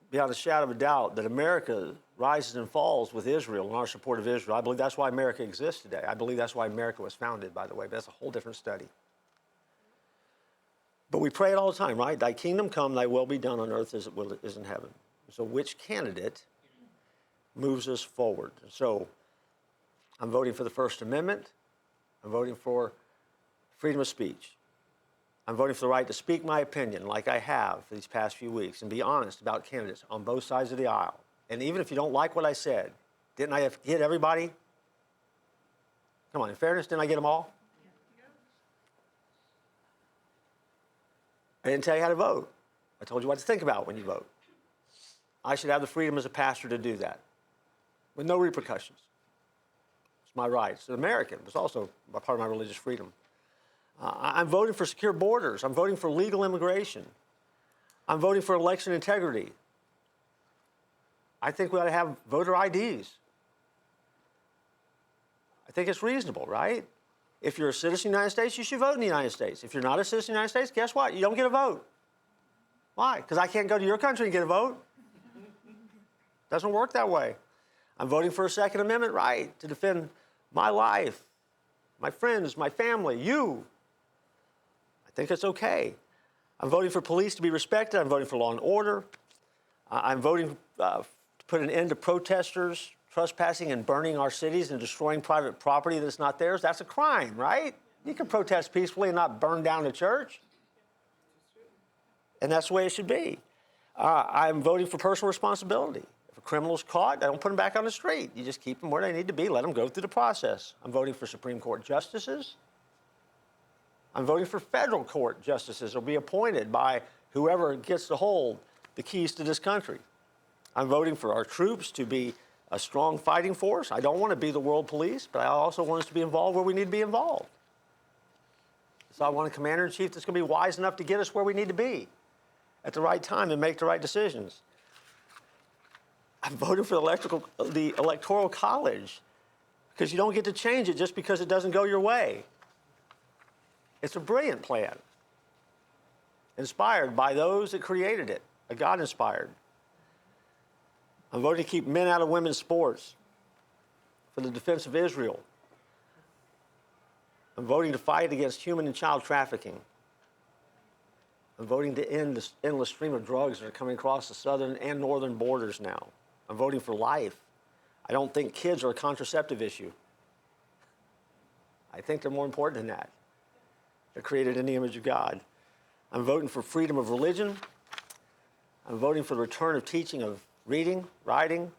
beyond a shadow of a doubt, that America rises and falls with Israel and our support of Israel. I believe that's why America exists today. I believe that's why America was founded, by the way, but that's a whole different study. But we pray it all the time, right? Thy kingdom come, thy will be done on earth as it is in heaven. So which candidate moves us forward? So I'm voting for the First Amendment. I'm voting for freedom of speech. I'm voting for the right to speak my opinion like I have for these past few weeks and be honest about candidates on both sides of the aisle. And even if you don't like what I said, didn't I hit everybody? Come on, in fairness, didn't I get them all? I didn't tell you how to vote. I told you what to think about when you vote. I should have the freedom as a pastor to do that with no repercussions. It's my right. It's an American. It's also a part of my religious freedom. I'm voting for secure borders. I'm voting for legal immigration. I'm voting for election integrity. I think we ought to have voter IDs. I think it's reasonable, right? If you're a citizen of the United States, you should vote in the United States. If you're not a citizen of the United States, guess what? You don't get a vote. Why? Because I can't go to your country and get a vote. Doesn't work that way. I'm voting for a Second Amendment right to defend my life, my friends, my family, you. I think it's okay. I'm voting for police to be respected. I'm voting for law and order. I'm voting to put an end to protesters trespassing and burning our cities and destroying private property that's not theirs. That's a crime, right? You can protest peacefully and not burn down a church. And that's the way it should be. I'm voting for personal responsibility. If a criminal's caught, I don't put them back on the street. You just keep them where they need to be, let them go through the process. I'm voting for Supreme Court justices. I'm voting for federal court justices who will be appointed by whoever gets to hold the keys to this country. I'm voting for our troops to be a strong fighting force. I don't want to be the world police, but I also want us to be involved where we need to be involved. So I want a commander-in-chief that's going to be wise enough to get us where we need to be at the right time and make the right decisions. I'm voting for the Electoral College because you don't get to change it just because it doesn't go your way. It's a brilliant plan, inspired by those that created it, a God-inspired. I'm voting to keep men out of women's sports for the defense of Israel. I'm voting to fight against human and child trafficking. I'm voting to end this endless stream of drugs that are coming across the southern and northern borders now. I'm voting for life. I don't think kids are a contraceptive issue. I think they're more important than that. They're created in the image of God. I'm voting for freedom of religion. I'm voting for the return of teaching of reading, writing,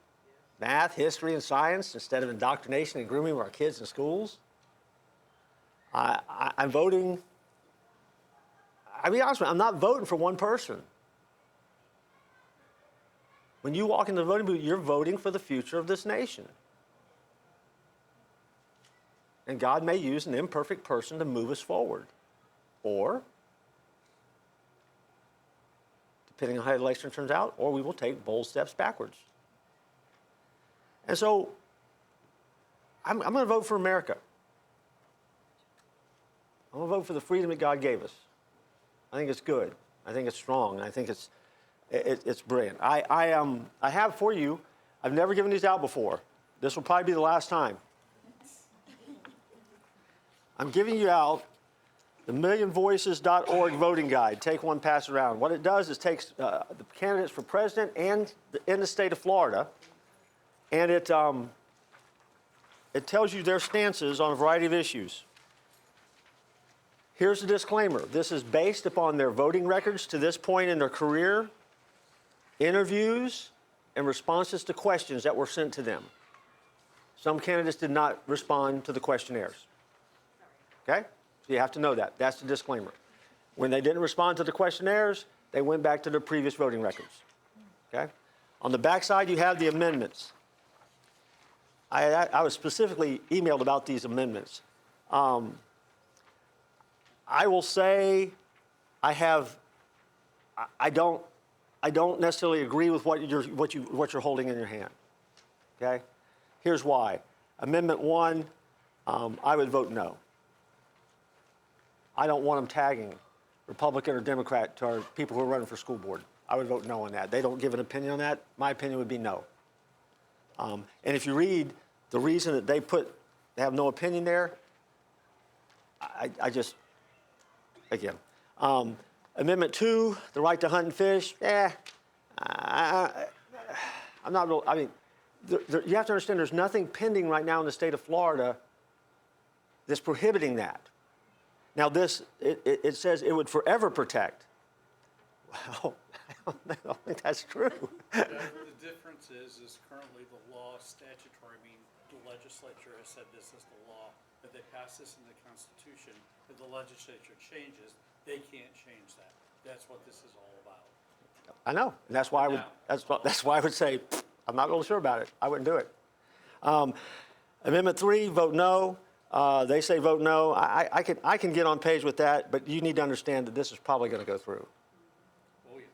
math, history, and science instead of indoctrination and grooming of our kids in schools. I'm voting, I'll be honest with you, I'm not voting for one person. When you walk into the voting booth, you're voting for the future of this nation. And God may use an imperfect person to move us forward. Or, depending on how the election turns out, or we will take bold steps backwards. And so, I'm going to vote for America. I'm going to vote for the freedom that God gave us. I think it's good. I think it's strong. I think it's brilliant. I have for you, I've never given these out before. This will probably be the last time. I'm giving you out the millionvoices.org voting guide. Take one, pass it around. What it does is takes the candidates for president and in the state of Florida, and it tells you their stances on a variety of issues. Here's the disclaimer. This is based upon their voting records to this point in their career, interviews, and responses to questions that were sent to them. Some candidates did not respond to the questionnaires. Okay? So you have to know that. That's the disclaimer. When they didn't respond to the questionnaires, they went back to their previous voting records. Okay? On the back side, you have the amendments. I was specifically emailed about these amendments. I will say I don't necessarily agree with what you're holding in your hand. Okay? Here's why. Amendment 1, I would vote no. I don't want them tagging Republican or Democrat to our people who are running for school board. I would vote no on that. They don't give an opinion on that. My opinion would be no. And if you read the reason that they have no opinion there, I just, again. Amendment 2, the right to hunt and fish, I'm not real, I mean, you have to understand there's nothing pending right now in the state of Florida that's prohibiting that. Now it says it would forever protect. Well, I don't think that's true. The difference is currently the law statutory, I mean, the legislature has said this is the law, that they pass this in the Constitution. If the legislature changes, they can't change that. That's what this is all about. I know. And that's why that's why I would say, I'm not really sure about it. I wouldn't do it. Amendment 3, vote no. They say vote no. I can get on page with that, but you need to understand that this is probably going to go through. Oh, yeah.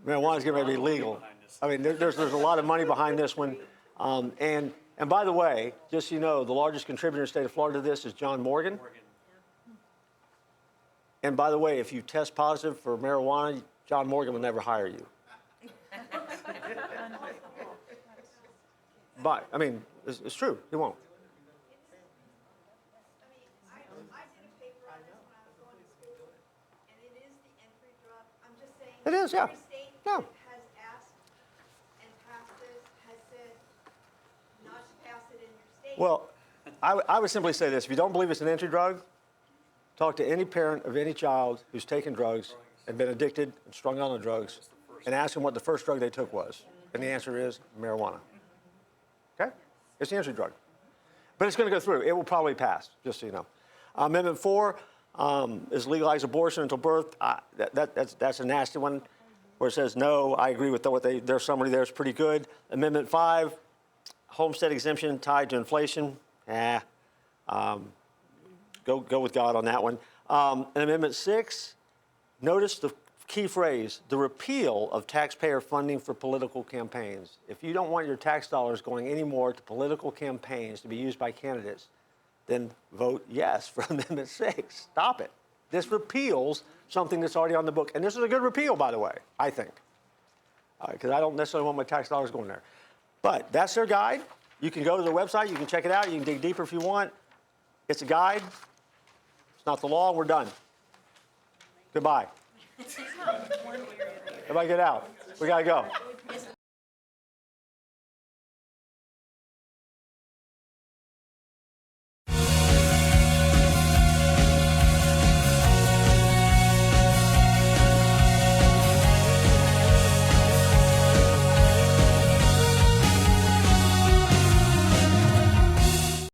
Marijuana is getting ready to be legal. I mean, there's a lot of money behind this one. And by the way, just so you know, the largest contributor in the state of Florida to this is John Morgan. And by the way, if you test positive for marijuana, John Morgan will never hire you. But, I mean, it's true, he won't. I mean, I did a paper on this when I was going to school, and it is the entry drug. I'm just saying. It is, yeah. Every state Yeah. that has asked and passed this has said not to pass it in your state. Well, I would simply say this. If you don't believe it's an entry drug, talk to any parent of any child who's taken drugs and been addicted and strung out on drugs and ask them what the first drug they took was. And the answer is marijuana. Okay? It's the entry drug. But it's going to go through. It will probably pass, just so you know. Amendment 4 is legalize abortion until birth. That's a nasty one where it says no. I agree with their summary there is pretty good. Amendment 5, homestead exemption tied to inflation. Go with God on that one. And Amendment 6, notice the key phrase, the repeal of taxpayer funding for political campaigns. If you don't want your tax dollars going anymore to political campaigns to be used by candidates, then vote yes for Amendment 6. Stop it. This repeals something that's already on the book. And this is a good repeal, by the way, I think. Because I don't necessarily want my tax dollars going there. But that's their guide. You can go to their website. You can check it out. You can dig deeper if you want. It's a guide. It's not the law. We're done. Goodbye. Everybody get out. We got to go.